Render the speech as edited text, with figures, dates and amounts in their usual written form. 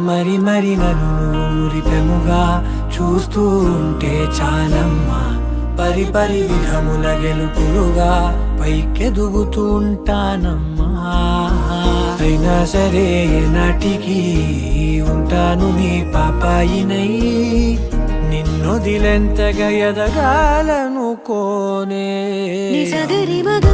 మరి మరి నన్ను మురిపెముగా చూస్తూ ఉంటే చాలమ్మా, పరి పరి విధముల గెలుపులుగా పైకెదుగుతూ ఉంటానమ్మా. అయినా సరే నాటికి ఉంటాను నీ పాపాయినై, నిన్నొదిలెంతగా ఎదగాలనుకోనే. నిజగరి మగ